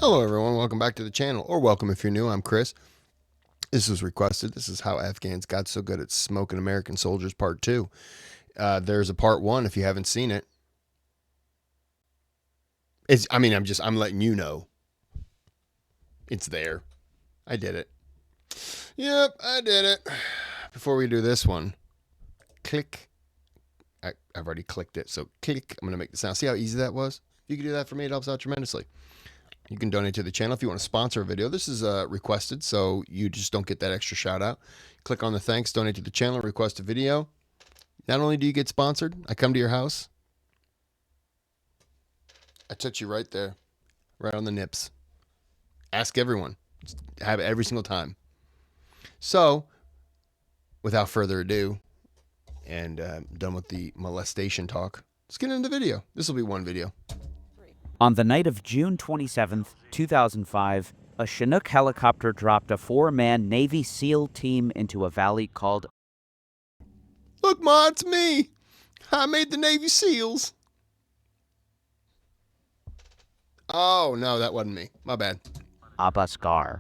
Hello everyone, welcome back to the channel, or welcome if you're new. I'm Chris. This was requested. This is how Afghans got so good at smoking American soldiers part 2. There's a part 1 if you haven't seen it. I'm letting you know. It's there. I did it. Yep, I did it. Before we do this one, click. I've already clicked it, so click. I'm going to make the sound. See how easy that was? If you can do that for me, it helps out tremendously. You can donate to the channel if you want to sponsor a video. This is requested, so you just don't get that extra shout out. Click on the thanks, donate to the channel, request a video. Not only do you get sponsored, I come to your house. I touch you right there, right on the nips. Ask everyone. Have it every single time. So, without further ado, and done with the molestation talk, let's get into the video. This will be one video. On the night of June 27, 2005, a Chinook helicopter dropped a 4-man Navy SEAL team into a valley called... Look, Ma, it's me. I made the Navy SEALs. Oh, no, that wasn't me. My bad. Abasgar.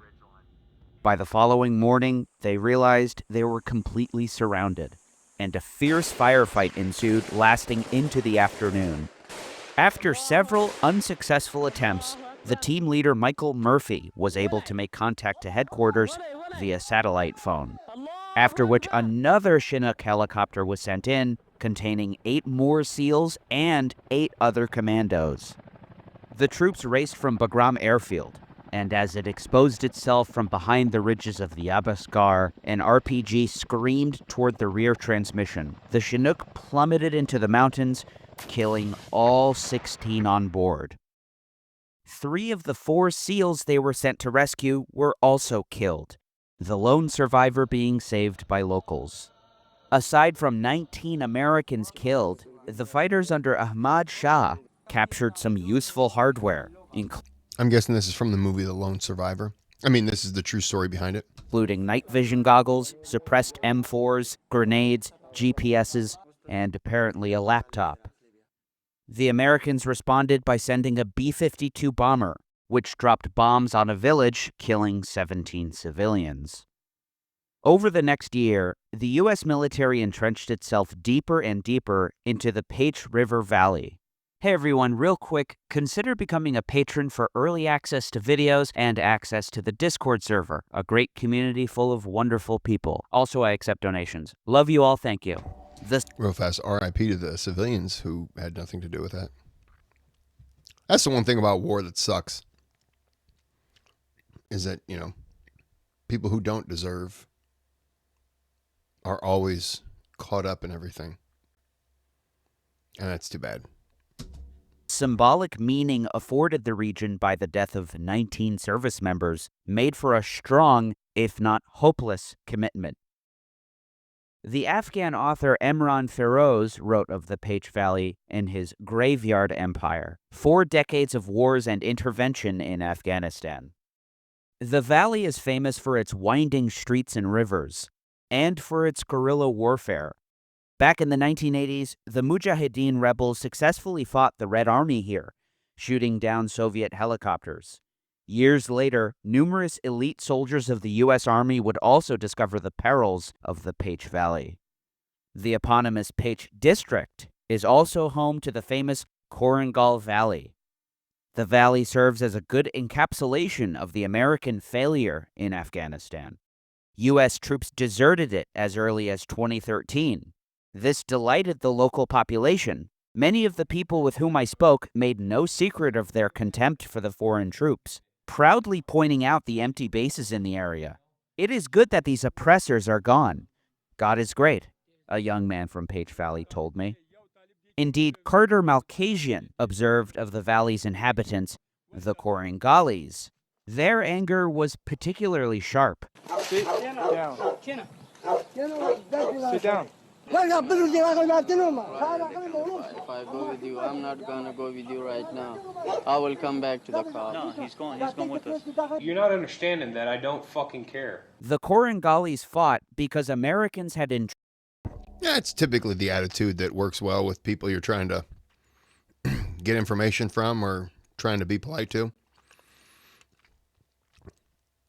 By the following morning, they realized they were completely surrounded, and a fierce firefight ensued, lasting into the afternoon. After several unsuccessful attempts, the team leader Michael Murphy was able to make contact to headquarters via satellite phone, after which another Chinook helicopter was sent in, containing 8 more SEALs and 8 other commandos. The troops raced from Bagram airfield, and as it exposed itself from behind the ridges of the Abasgar, an RPG screamed toward the rear transmission. The Chinook plummeted into the mountains, killing all 16 on board. 3 of the 4 SEALs they were sent to rescue were also killed, the lone survivor being saved by locals. Aside from 19 Americans killed, the fighters under Ahmad Shah captured some useful hardware, I'm guessing this is from the movie The Lone Survivor. This is the true story behind it. including night vision goggles, suppressed M4s, grenades, GPSs, and apparently a laptop. The Americans responded by sending a B-52 bomber, which dropped bombs on a village, killing 17 civilians. Over the next year, the U.S. military entrenched itself deeper and deeper into the Page River Valley. Hey everyone, real quick, consider becoming a patron for early access to videos and access to the Discord server, a great community full of wonderful people. Also, I accept donations. Love you all, thank you. Real fast, RIP to the civilians who had nothing to do with that. That's the one thing about war that sucks. Is that, people who don't deserve are always caught up in everything. And that's too bad. Symbolic meaning afforded the region by the death of 19 service members made for a strong, if not hopeless, commitment. The Afghan author Emran Feroz wrote of the Page Valley in his Graveyard Empire, 4 decades of wars and intervention in Afghanistan. The valley is famous for its winding streets and rivers, and for its guerrilla warfare. Back in the 1980s, the Mujahideen rebels successfully fought the Red Army here, shooting down Soviet helicopters. Years later, numerous elite soldiers of the U.S. Army would also discover the perils of the Page Valley. The eponymous Page District is also home to the famous Korangal Valley. The valley serves as a good encapsulation of the American failure in Afghanistan. U.S. troops deserted it as early as 2013. This delighted the local population. Many of the people with whom I spoke made no secret of their contempt for the foreign troops, proudly pointing out the empty bases in the area. It is good that these oppressors are gone. God is great, a young man from Page Valley told me. Indeed, Carter Malkasian observed of the valley's inhabitants, the Korangalis. Their anger was particularly sharp. Sit down. Sit down. If I go with you, I'm not gonna go with you right now. I will come back to the car. No, he's going with us. You're not understanding that I don't fucking care. The Korangalis fought because Americans had Yeah, it's typically the attitude that works well with people you're trying to get information from or trying to be polite to.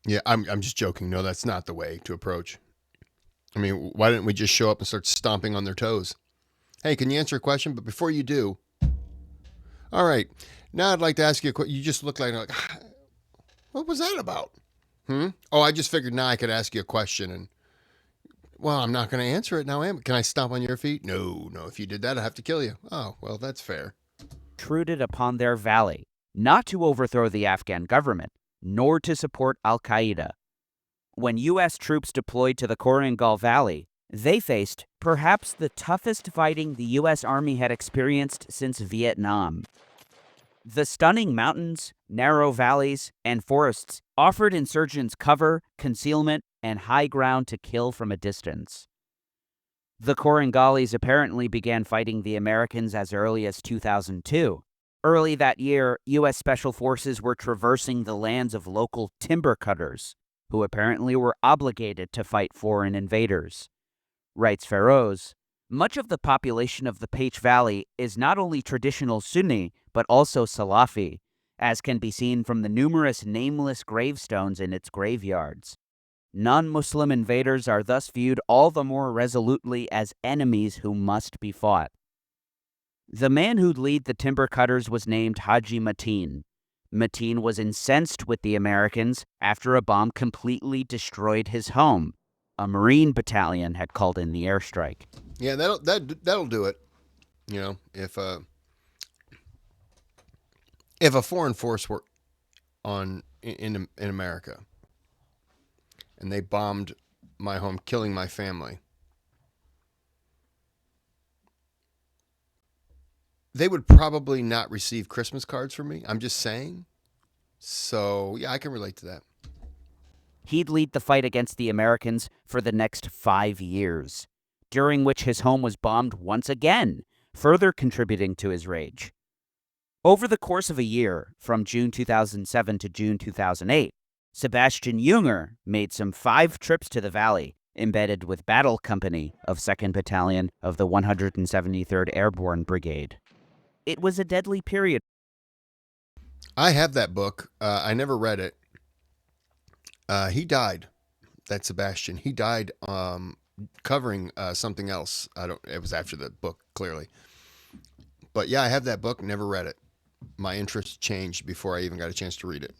Yeah, I'm just joking. No, that's not the way to approach. I mean, why didn't we just show up and start stomping on their toes? Hey, can you answer a question? But before you do, all right, now I'd like to ask you a question. You just look like, what was that about? Oh, I just figured now I could ask you a question and, well, I'm not going to answer it now, am I? Can I stomp on your feet? No. If you did that, I'd have to kill you. Oh, well, that's fair. Intruded upon their valley, not to overthrow the Afghan government, nor to support al-Qaeda. When U.S. troops deployed to the Korengal Valley, they faced perhaps the toughest fighting the U.S. Army had experienced since Vietnam. The stunning mountains, narrow valleys, and forests offered insurgents cover, concealment, and high ground to kill from a distance. The Korengalis apparently began fighting the Americans as early as 2002. Early that year, U.S. Special Forces were traversing the lands of local timber cutters, who apparently were obligated to fight foreign invaders. Writes Feroz, much of the population of the Pech Valley is not only traditional Sunni, but also Salafi, as can be seen from the numerous nameless gravestones in its graveyards. Non-Muslim invaders are thus viewed all the more resolutely as enemies who must be fought. The man who'd lead the timber cutters was named Haji Mateen. Mateen was incensed with the Americans after a bomb completely destroyed his home. A Marine battalion had called in the airstrike. Yeah, that'll do it. You know, if a foreign force were in America and they bombed my home, killing my family, they would probably not receive Christmas cards from me. I'm just saying. So, yeah, I can relate to that. He'd lead the fight against the Americans for the next 5 years, during which his home was bombed once again, further contributing to his rage. Over the course of a year, from June 2007 to June 2008, Sebastian Junger made some 5 trips to the valley, embedded with Battle Company of 2nd Battalion of the 173rd Airborne Brigade. It was a deadly period. I have that book. I never read it. He died. That Sebastian. He died covering something else. It was after the book, clearly. But yeah, I have that book. Never read it. My interest changed before I even got a chance to read it.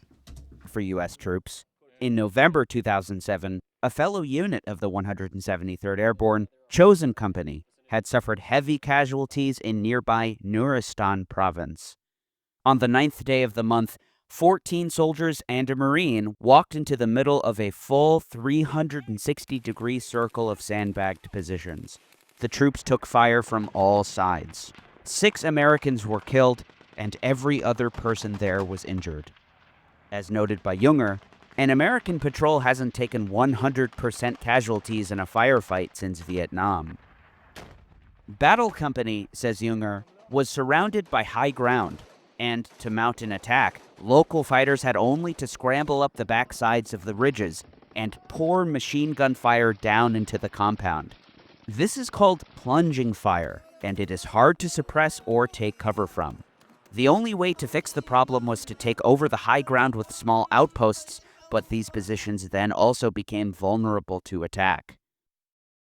For U.S. troops. In November 2007, a fellow unit of the 173rd Airborne, Chosen Company, had suffered heavy casualties in nearby Nuristan province. On the 9th day of the month, 14 soldiers and a Marine walked into the middle of a full 360-degree circle of sandbagged positions. The troops took fire from all sides. 6 Americans were killed, and every other person there was injured. As noted by Junger, an American patrol hasn't taken 100% casualties in a firefight since Vietnam. Battle Company, says Junger, was surrounded by high ground, and to mount an attack, local fighters had only to scramble up the backsides of the ridges and pour machine gun fire down into the compound. This is called plunging fire, and it is hard to suppress or take cover from. The only way to fix the problem was to take over the high ground with small outposts, but these positions then also became vulnerable to attack.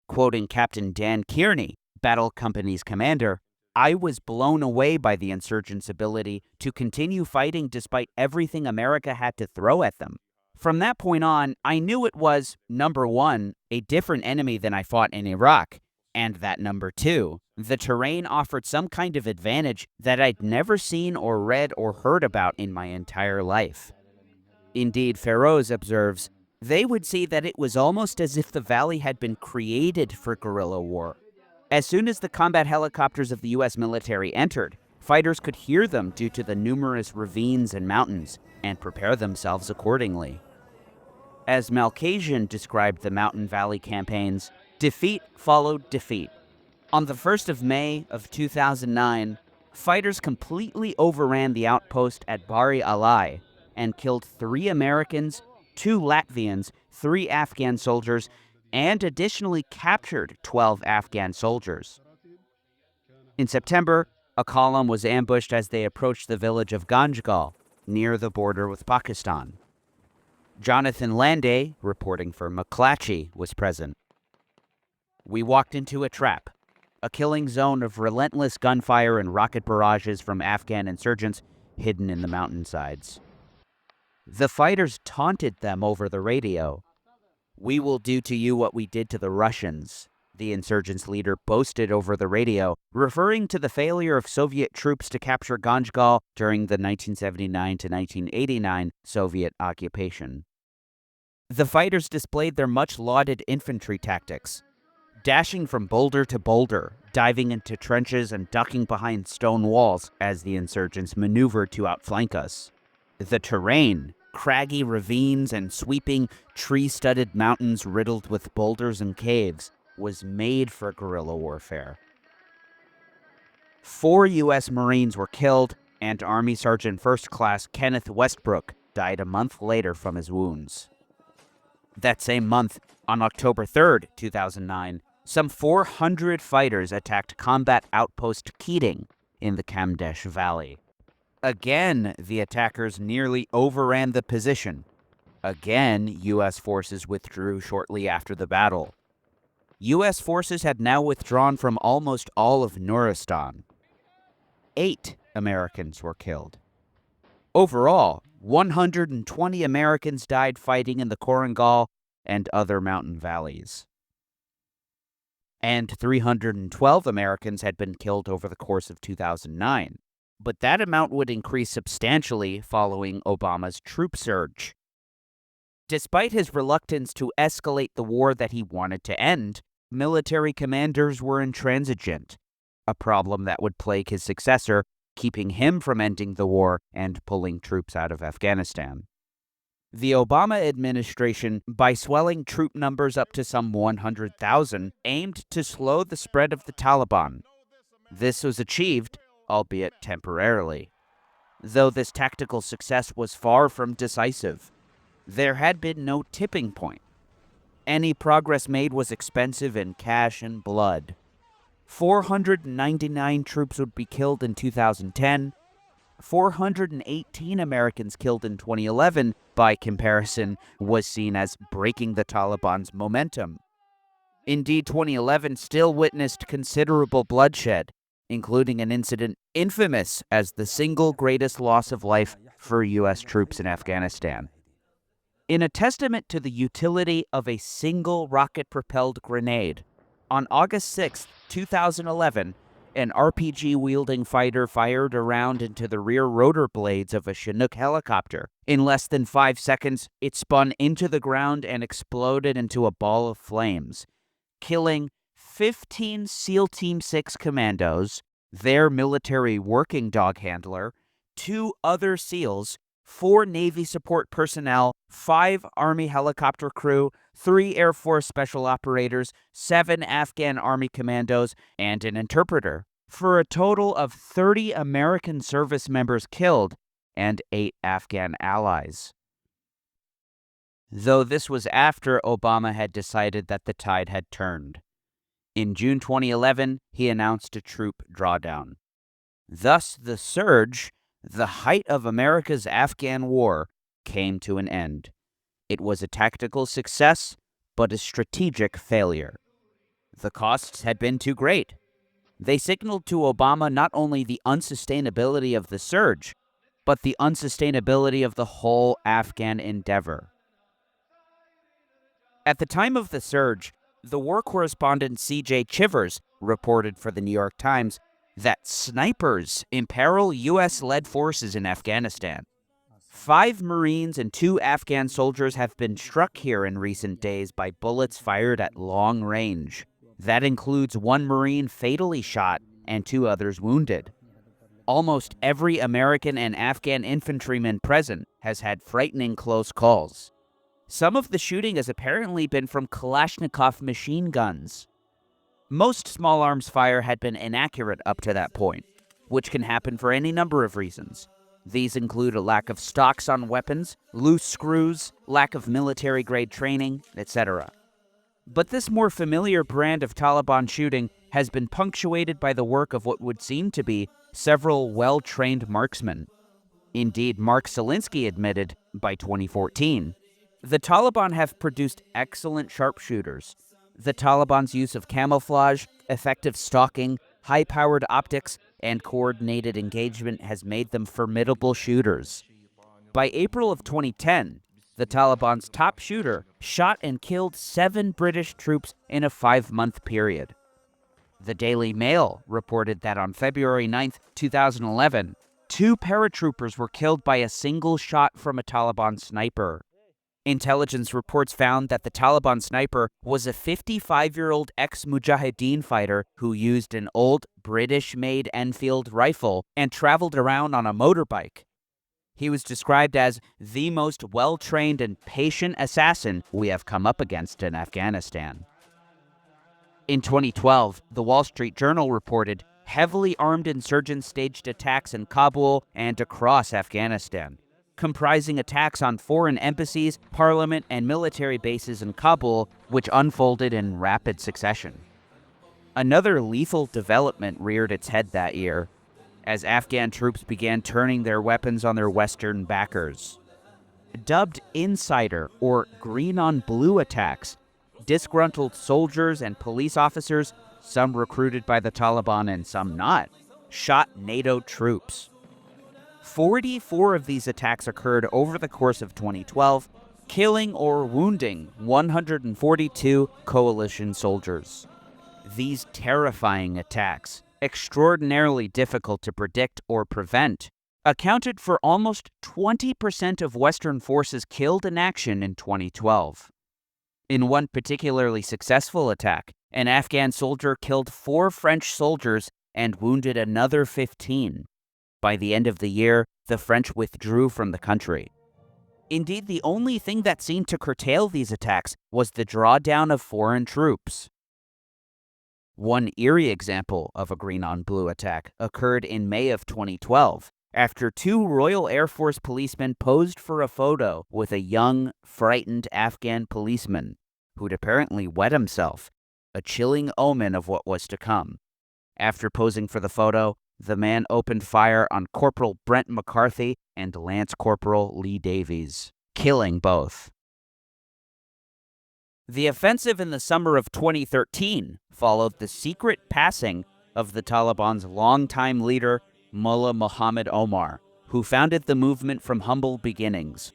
Quoting Captain Dan Kearney, Battle Company's commander, I was blown away by the insurgents' ability to continue fighting despite everything America had to throw at them. From that point on, I knew it was, number 1, a different enemy than I fought in Iraq, and that number 2, the terrain offered some kind of advantage that I'd never seen or read or heard about in my entire life. Indeed, Feroz observes, they would see that it was almost as if the valley had been created for guerrilla war. As soon as the combat helicopters of the U.S. military entered, fighters could hear them due to the numerous ravines and mountains, and prepare themselves accordingly. As Malkasian described the Mountain Valley campaigns, defeat followed defeat. On the 1st of May of 2009, fighters completely overran the outpost at Bari Alai and killed 3 Americans, 2 Latvians, 3 Afghan soldiers, and additionally captured 12 Afghan soldiers. In September, a column was ambushed as they approached the village of Ganjgal, near the border with Pakistan. Jonathan Landay, reporting for McClatchy, was present. We walked into a trap, a killing zone of relentless gunfire and rocket barrages from Afghan insurgents hidden in the mountainsides. The fighters taunted them over the radio. "We will do to you what we did to the Russians," the insurgents' leader boasted over the radio, referring to the failure of Soviet troops to capture Ganjgal during the 1979 to 1989 Soviet occupation. The fighters displayed their much-lauded infantry tactics, dashing from boulder to boulder, diving into trenches and ducking behind stone walls as the insurgents maneuvered to outflank us. The terrain, craggy ravines and sweeping, tree-studded mountains riddled with boulders and caves, was made for guerrilla warfare. 4 U.S. Marines were killed, and Army Sergeant First Class Kenneth Westbrook died a month later from his wounds. That same month, on October 3, 2009, some 400 fighters attacked combat outpost Keating in the Kamdesh Valley. Again, the attackers nearly overran the position. Again, U.S. forces withdrew shortly after the battle. U.S. forces had now withdrawn from almost all of Nuristan. 8 Americans were killed. Overall, 120 Americans died fighting in the Korangal and other mountain valleys. And 312 Americans had been killed over the course of 2009. But that amount would increase substantially following Obama's troop surge. Despite his reluctance to escalate the war that he wanted to end, military commanders were intransigent, a problem that would plague his successor, keeping him from ending the war and pulling troops out of Afghanistan. The Obama administration, by swelling troop numbers up to some 100,000, aimed to slow the spread of the Taliban. This was achieved, albeit temporarily. Though this tactical success was far from decisive, there had been no tipping point. Any progress made was expensive in cash and blood. 499 troops would be killed in 2010, 418 Americans killed in 2011, by comparison, was seen as breaking the Taliban's momentum. Indeed, 2011 still witnessed considerable bloodshed, including an incident infamous as the single greatest loss of life for U.S. troops in Afghanistan. In a testament to the utility of a single rocket-propelled grenade, on August 6, 2011, an RPG-wielding fighter fired a round into the rear rotor blades of a Chinook helicopter. In less than 5 seconds, it spun into the ground and exploded into a ball of flames, killing 15 SEAL Team 6 commandos, their military working dog handler, 2 other SEALs, 4 Navy support personnel, 5 Army helicopter crew, 3 Air Force special operators, 7 Afghan Army commandos, and an interpreter, for a total of 30 American service members killed and 8 Afghan allies. Though this was after Obama had decided that the tide had turned. In June 2011, he announced a troop drawdown. Thus, the surge, the height of America's Afghan war, came to an end. It was a tactical success, but a strategic failure. The costs had been too great. They signaled to Obama not only the unsustainability of the surge, but the unsustainability of the whole Afghan endeavor. At the time of the surge, the war correspondent C.J. Chivers reported for the New York Times that snipers imperil U.S.-led forces in Afghanistan. 5 Marines and 2 Afghan soldiers have been struck here in recent days by bullets fired at long range. That includes 1 Marine fatally shot and 2 others wounded. Almost every American and Afghan infantryman present has had frightening close calls. Some of the shooting has apparently been from Kalashnikov machine guns. Most small arms fire had been inaccurate up to that point, which can happen for any number of reasons. These include a lack of stocks on weapons, loose screws, lack of military-grade training, etc. But this more familiar brand of Taliban shooting has been punctuated by the work of what would seem to be several well-trained marksmen. Indeed, Mark Zelinsky admitted, by 2014, The Taliban have produced excellent sharpshooters. The Taliban's use of camouflage, effective stalking, high-powered optics, and coordinated engagement has made them formidable shooters. By April of 2010, the Taliban's top shooter shot and killed 7 British troops in a 5-month period. The Daily Mail reported that on February 9, 2011, 2 paratroopers were killed by a single shot from a Taliban sniper. Intelligence reports found that the Taliban sniper was a 55-year-old ex-Mujahideen fighter who used an old British-made Enfield rifle and traveled around on a motorbike. He was described as the most well-trained and patient assassin we have come up against in Afghanistan. In 2012, the Wall Street Journal reported heavily armed insurgents staged attacks in Kabul and across Afghanistan, comprising attacks on foreign embassies, parliament, and military bases in Kabul, which unfolded in rapid succession. Another lethal development reared its head that year, as Afghan troops began turning their weapons on their Western backers. Dubbed insider or green-on-blue attacks, disgruntled soldiers and police officers, some recruited by the Taliban and some not, shot NATO troops. 44 of these attacks occurred over the course of 2012, killing or wounding 142 coalition soldiers. These terrifying attacks, extraordinarily difficult to predict or prevent, accounted for almost 20% of Western forces killed in action in 2012. In one particularly successful attack, an Afghan soldier killed 4 French soldiers and wounded another 15. By the end of the year, the French withdrew from the country. Indeed, the only thing that seemed to curtail these attacks was the drawdown of foreign troops. One eerie example of a green-on-blue attack occurred in May of 2012, after 2 Royal Air Force policemen posed for a photo with a young, frightened Afghan policeman who'd apparently wet himself, a chilling omen of what was to come. After posing for the photo, the man opened fire on Corporal Brent McCarthy and Lance Corporal Lee Davies, killing both. The offensive in the summer of 2013 followed the secret passing of the Taliban's longtime leader, Mullah Muhammad Omar, who founded the movement from humble beginnings.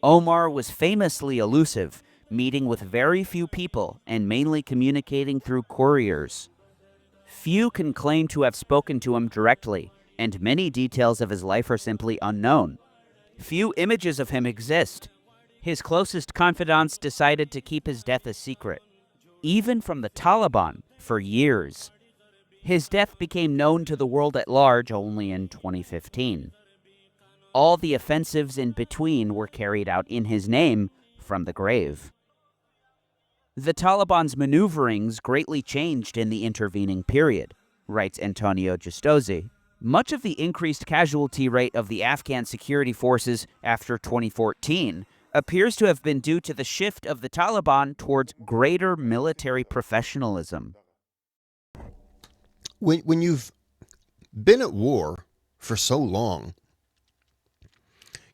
Omar was famously elusive, meeting with very few people and mainly communicating through couriers. Few can claim to have spoken to him directly, and many details of his life are simply unknown. Few images of him exist. His closest confidants decided to keep his death a secret, even from the Taliban, for years. His death became known to the world at large only in 2015. All the offensives in between were carried out in his name from the grave. The Taliban's maneuverings greatly changed in the intervening period, writes Antonio Giustozzi. Much of the increased casualty rate of the Afghan security forces after 2014 appears to have been due to the shift of the Taliban towards greater military professionalism. When you've been at war for so long,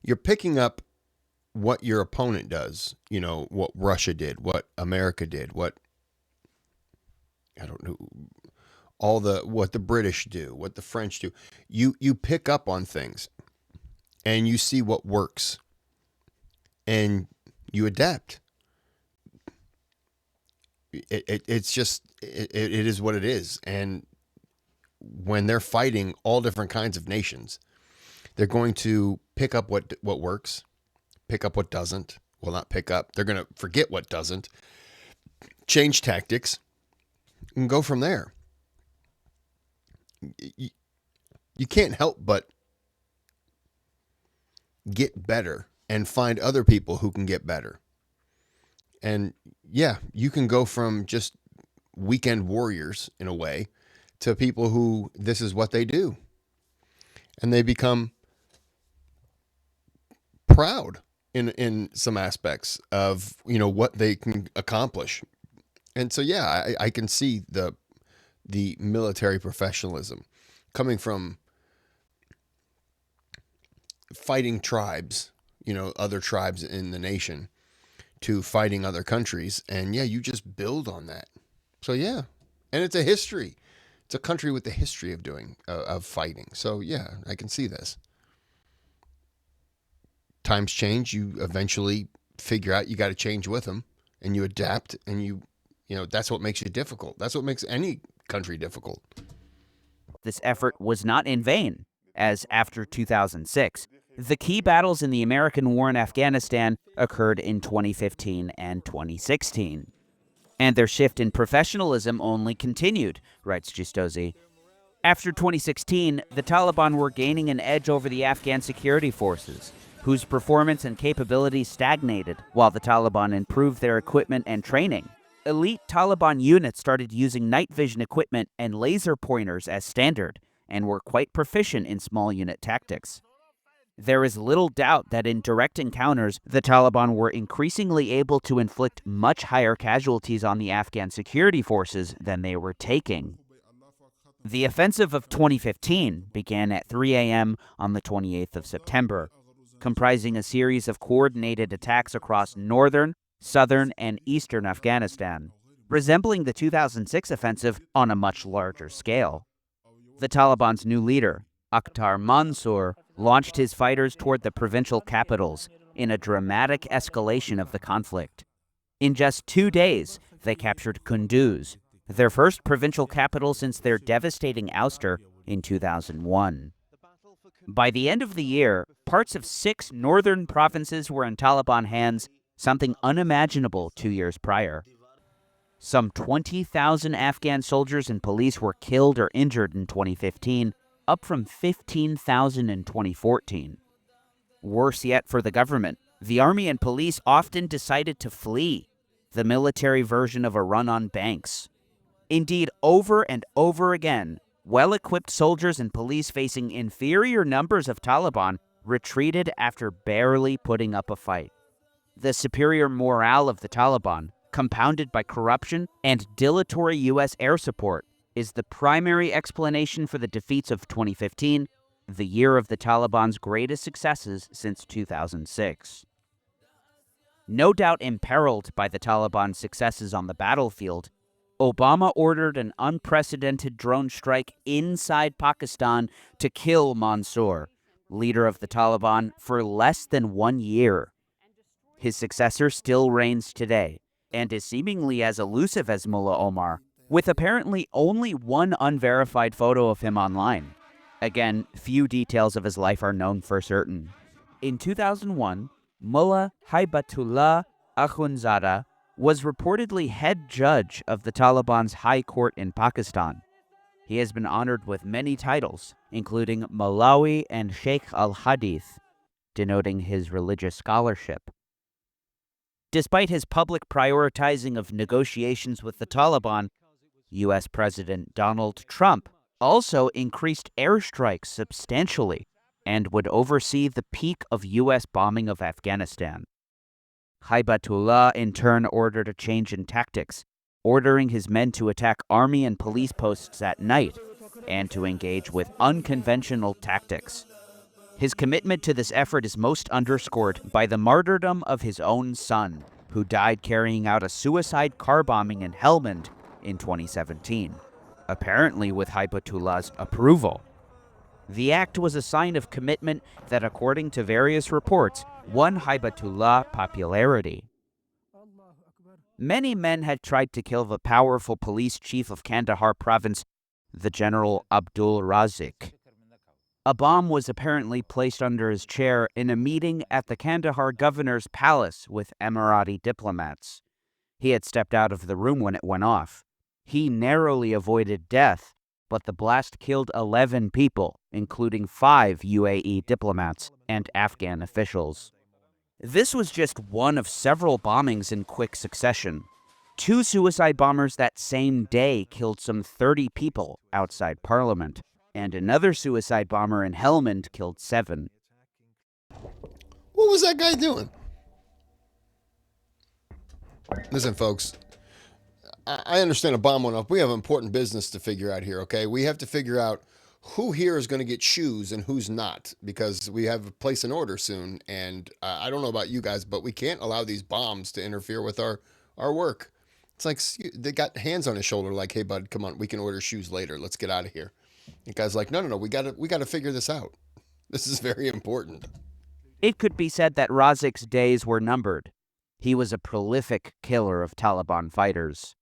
you're picking up what your opponent does, you know, what Russia did, what America did, what, I don't know, what the British do, what the French do. You pick up on things and you see what works and you adapt. It is what it is. And when they're fighting all different kinds of nations, they're going to pick up what works, pick up what doesn't. Well, not pick up. They're going to forget what doesn't, change tactics, and go from there. You can't help but get better and find other people who can get better. And yeah, you can go from just weekend warriors in a way to people who this is what they do. And they become proud in some aspects of, you know, what they can accomplish. And so, yeah, I can see the military professionalism coming from fighting tribes, you know, other tribes in the nation, to fighting other countries. And yeah, you just build on that. So yeah, and it's a history. It's a country with a history of doing, of fighting. So yeah, I can see this. Times change. You eventually figure out you got to change with them, and you adapt, and you know, that's what makes you difficult. That's what makes any country difficult. This effort was not in vain, as after 2006, the key battles in the American war in Afghanistan occurred in 2015 and 2016. And their shift in professionalism only continued, writes Gistosi. After 2016, the Taliban were gaining an edge over the Afghan security forces, whose performance and capabilities stagnated while the Taliban improved their equipment and training. Elite Taliban units started using night vision equipment and laser pointers as standard, and were quite proficient in small unit tactics. There is little doubt that in direct encounters, the Taliban were increasingly able to inflict much higher casualties on the Afghan security forces than they were taking. The offensive of 2015 began at 3 a.m. on the 28th of September, comprising a series of coordinated attacks across northern, southern, and eastern Afghanistan, resembling the 2006 offensive on a much larger scale. The Taliban's new leader, Akhtar Mansour, launched his fighters toward the provincial capitals in a dramatic escalation of the conflict. In just 2 days, they captured Kunduz, their first provincial capital since their devastating ouster in 2001. By the end of the year, parts of 6 northern provinces were in Taliban hands, something unimaginable 2 years prior. Some 20,000 Afghan soldiers and police were killed or injured in 2015, up from 15,000 in 2014. Worse yet for the government, the army and police often decided to flee, the military version of a run on banks. Indeed, over and over again, well-equipped soldiers and police facing inferior numbers of Taliban retreated after barely putting up a fight. The superior morale of the Taliban, compounded by corruption and dilatory U.S. air support, is the primary explanation for the defeats of 2015, the year of the Taliban's greatest successes since 2006. No doubt imperiled by the Taliban's successes on the battlefield, Obama ordered an unprecedented drone strike inside Pakistan to kill Mansour, leader of the Taliban, for less than 1 year. His successor still reigns today, and is seemingly as elusive as Mullah Omar, with apparently only one unverified photo of him online. Again, few details of his life are known for certain. In 2001, Mullah Haibatullah Akhundzada was reportedly head judge of the Taliban's high court in Pakistan. He has been honored with many titles, including Malawi and Sheikh al-Hadith, denoting his religious scholarship. Despite his public prioritizing of negotiations with the Taliban, U.S. President Donald Trump also increased airstrikes substantially and would oversee the peak of U.S. bombing of Afghanistan. Haibatullah in turn ordered a change in tactics, ordering his men to attack army and police posts at night and to engage with unconventional tactics. His commitment to this effort is most underscored by the martyrdom of his own son, who died carrying out a suicide car bombing in Helmand in 2017, apparently with Haibatullah's approval. The act was a sign of commitment that, according to various reports, won Haibatullah popularity. Many men had tried to kill the powerful police chief of Kandahar province, the General Abdul Razik. A bomb was apparently placed under his chair in a meeting at the Kandahar governor's palace with Emirati diplomats. He had stepped out of the room when it went off. He narrowly avoided death, but the blast killed 11 people, including 5 UAE diplomats and Afghan officials. This was just one of several bombings in quick succession. 2 suicide bombers that same day killed some 30 people outside Parliament, and another suicide bomber in Helmand killed 7. What was that guy doing? Listen, folks, I understand a bomb went off. We have important business to figure out here, okay? We have to figure out who here is going to get shoes and who's not, because we have a place in order soon. And I don't know about you guys, but we can't allow these bombs to interfere with our work. It's like they got hands on his shoulder, like, hey, bud, come on, we can order shoes later. Let's get out of here. The guy's like, no, we gotta figure this out. This is very important. It could be said that Razik's days were numbered. He was a prolific killer of Taliban fighters.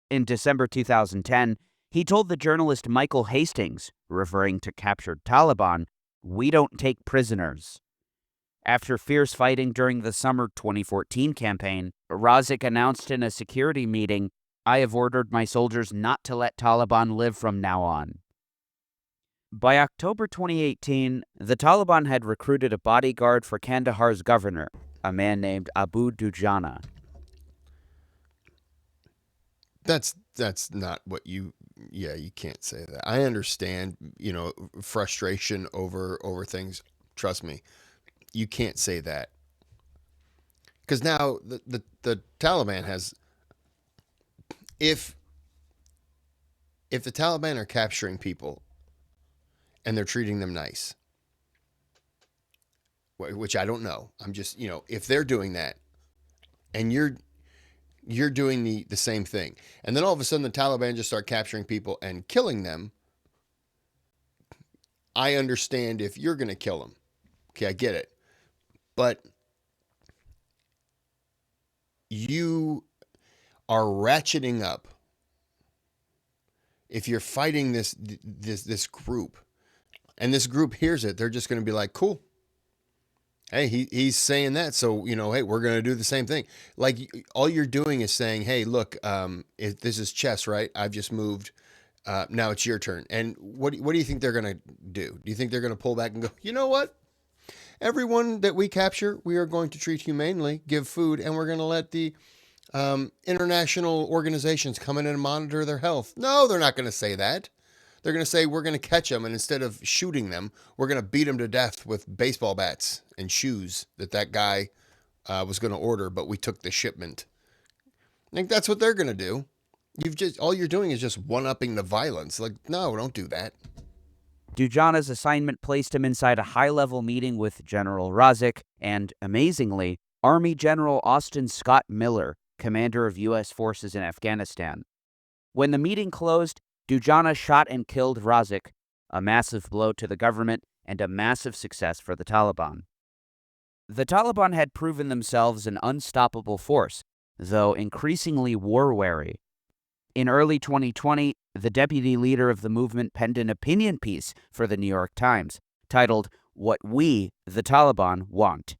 In December 2010, he told the journalist Michael Hastings, referring to captured Taliban, "We don't take prisoners." After fierce fighting during the summer 2014 campaign, Razik announced in a security meeting, "I have ordered my soldiers not to let Taliban live from now on." By October 2018, the Taliban had recruited a bodyguard for Kandahar's governor, a man named Abu Dujana. That's not what you can't say that. I understand, frustration over things. Trust me. You can't say that. Because now the Taliban has, if the Taliban are capturing people and they're treating them nice, which I don't know. I'm just, if they're doing that and you're doing the same thing, and then all of a sudden the Taliban just start capturing people and killing them, I understand if you're going to kill them. Okay, I get it. But you are ratcheting up if you're fighting this group, and this group hears it. They're just going to be like, cool. Hey, he's saying that, so hey, we're going to do the same thing. Like, all you're doing is saying, hey, look, this is chess, right? I've just moved. Now it's your turn. And what do you think they're going to do? Do you think they're going to pull back and go, you know what? Everyone that we capture, we are going to treat humanely, give food, and we're going to let the international organizations come in and monitor their health. No, they're not going to say that. They're going to say, we're going to catch them, and instead of shooting them, we're going to beat them to death with baseball bats and shoes that guy was going to order, but we took the shipment. I think that's what they're going to do. All you're doing is just one-upping the violence. Like, no, don't do that. Dujana's assignment placed him inside a high-level meeting with General Razik and, amazingly, Army General Austin Scott Miller, commander of U.S. forces in Afghanistan. When the meeting closed, Dujana shot and killed Razik, a massive blow to the government and a massive success for the Taliban. The Taliban had proven themselves an unstoppable force, though increasingly war-weary. In early 2020, the deputy leader of the movement penned an opinion piece for the New York Times, titled, "What We, the Taliban, Want."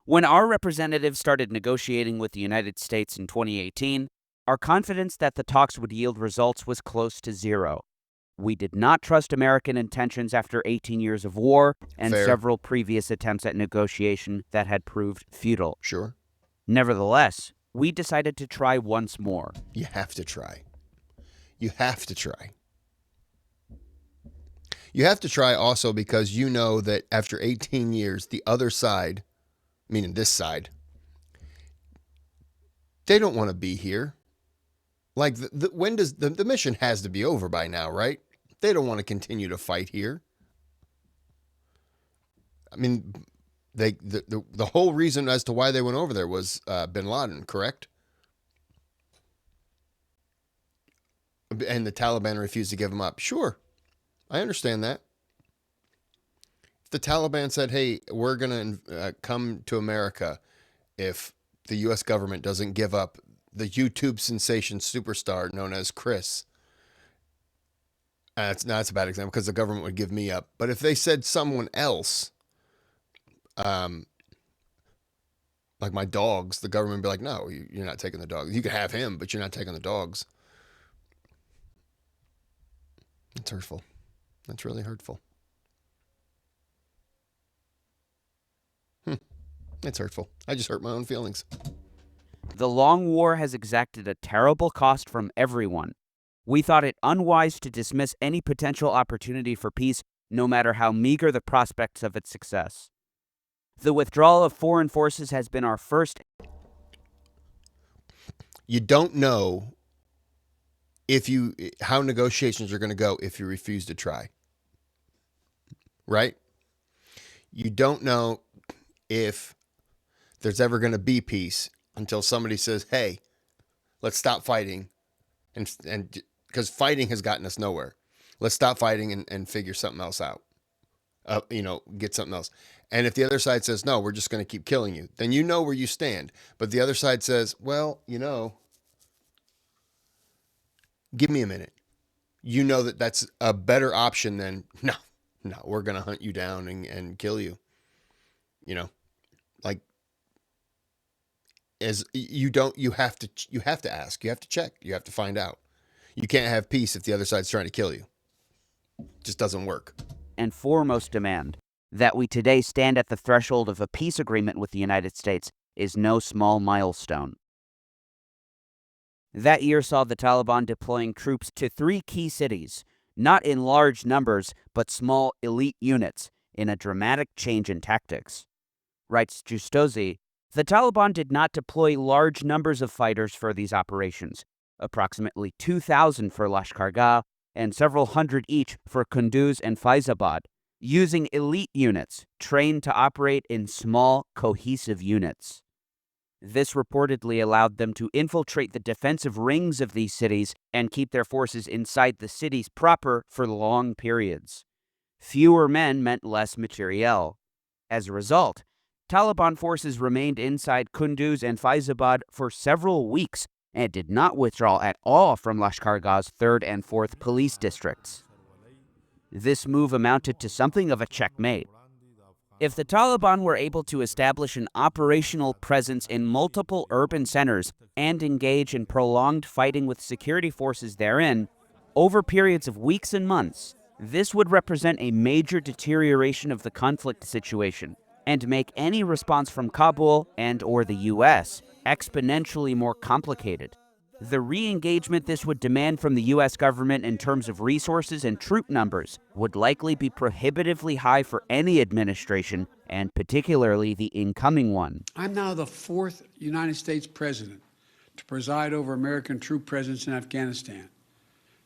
When our representatives started negotiating with the United States in 2018, our confidence that the talks would yield results was close to zero. We did not trust American intentions after 18 years of war and Fair. several previous attempts at negotiation that had proved futile. Sure. Nevertheless, we decided to try once more. You have to try. You have to try. You have to try also because you know that after 18 years, the other side, meaning this side, they don't want to be here. Like, when does the mission has to be over by now, right? They don't want to continue to fight here. I mean, the whole reason as to why they went over there was bin Laden, correct? And the Taliban refused to give them up. Sure, I understand that. If the Taliban said, hey, we're going to come to America if the U.S. government doesn't give up the YouTube sensation superstar known as Kris. That's a bad example because the government would give me up. But if they said someone else, like my dogs, the government would be like, no, you're not taking the dogs. You can have him, but you're not taking the dogs. It's hurtful. That's really hurtful. It's hurtful. I just hurt my own feelings. The long war has exacted a terrible cost from everyone. We thought it unwise to dismiss any potential opportunity for peace, no matter how meager the prospects of its success. The withdrawal of foreign forces has been our first. You don't know how negotiations are going to go if you refuse to try. right? You don't know if there's ever going to be peace until somebody says, "Hey, let's stop fighting," and because fighting has gotten us nowhere. Let's stop fighting and figure something else out. Get something else. And if the other side says, "No, we're just going to keep killing you," then you know where you stand. But the other side says, "Well, give me a minute." You know that that's a better option than, no, we're going to hunt you down and kill you. Like, as you don't, you have to ask, you have to check, you have to find out. You can't have peace if the other side's trying to kill you. It just doesn't work. And foremost demand that we today stand at the threshold of a peace agreement with the United States is no small milestone. That year saw the Taliban deploying troops to 3 key cities, not in large numbers, but small elite units, in a dramatic change in tactics. Writes Justosi, the Taliban did not deploy large numbers of fighters for these operations, approximately 2,000 for Lashkar-Gah and several hundred each for Kunduz and Faizabad, using elite units trained to operate in small, cohesive units. This reportedly allowed them to infiltrate the defensive rings of these cities and keep their forces inside the cities proper for long periods. Fewer men meant less materiel. As a result, Taliban forces remained inside Kunduz and Faizabad for several weeks and did not withdraw at all from Lashkar-Gah's 3rd and 4th police districts. This move amounted to something of a checkmate. If the Taliban were able to establish an operational presence in multiple urban centers and engage in prolonged fighting with security forces therein, over periods of weeks and months, this would represent a major deterioration of the conflict situation and make any response from Kabul and/or the U.S. exponentially more complicated. The re-engagement this would demand from the U.S. government in terms of resources and troop numbers would likely be prohibitively high for any administration, and particularly the incoming one. I'm now the 4th United States president to preside over American troop presence in Afghanistan.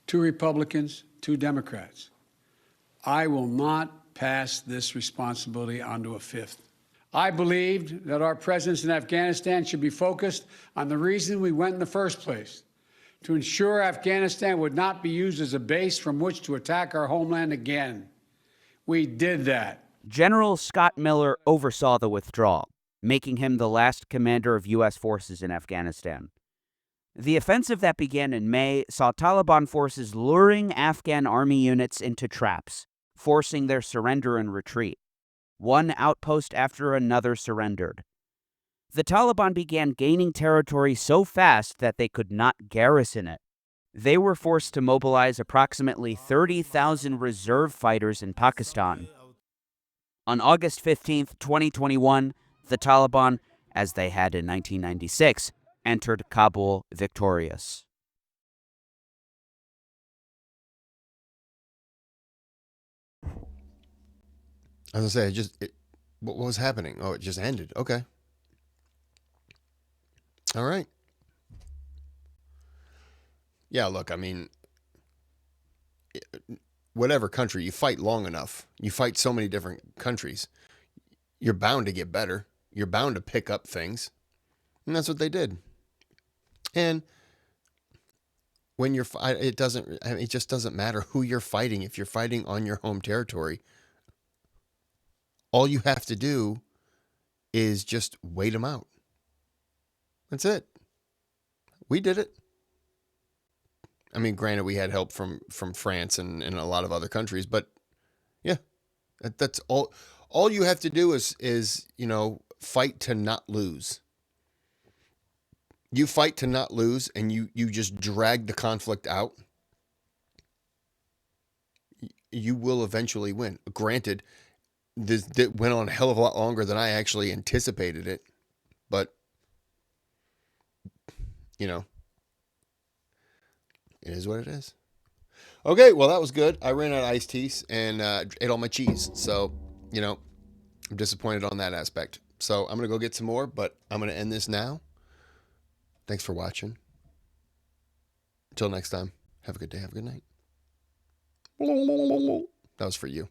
2 Republicans, 2 Democrats. I will not pass this responsibility on to a 5th. I believed that our presence in Afghanistan should be focused on the reason we went in the first place, to ensure Afghanistan would not be used as a base from which to attack our homeland again. We did that. General Scott Miller oversaw the withdrawal, making him the last commander of U.S. forces in Afghanistan. The offensive that began in May saw Taliban forces luring Afghan army units into traps, forcing their surrender and retreat. One outpost after another surrendered. The Taliban began gaining territory so fast that they could not garrison it. They were forced to mobilize approximately 30,000 reserve fighters in Pakistan. On August 15, 2021, the Taliban, as they had in 1996, entered Kabul victorious. I was going to say, what was happening? Oh, it just ended. Okay. All right. Yeah, look, I mean, whatever country, you fight long enough, you fight so many different countries, you're bound to get better. You're bound to pick up things. And that's what they did. And when you're, it just doesn't matter who you're fighting. If you're fighting on your home territory, all you have to do is just wait them out. That's it. We did it. I mean, granted, we had help from France and a lot of other countries, but yeah, that's all. All you have to do is fight to not lose. You fight to not lose, and you just drag the conflict out. You will eventually win. Granted, this went on a hell of a lot longer than I actually anticipated it, but it is what it is. Okay, well, that was good. I ran out of iced teas and ate all my cheese. So, I'm disappointed on that aspect. So I'm going to go get some more, but I'm going to end this now. Thanks for watching. Until next time, have a good day, have a good night. That was for you.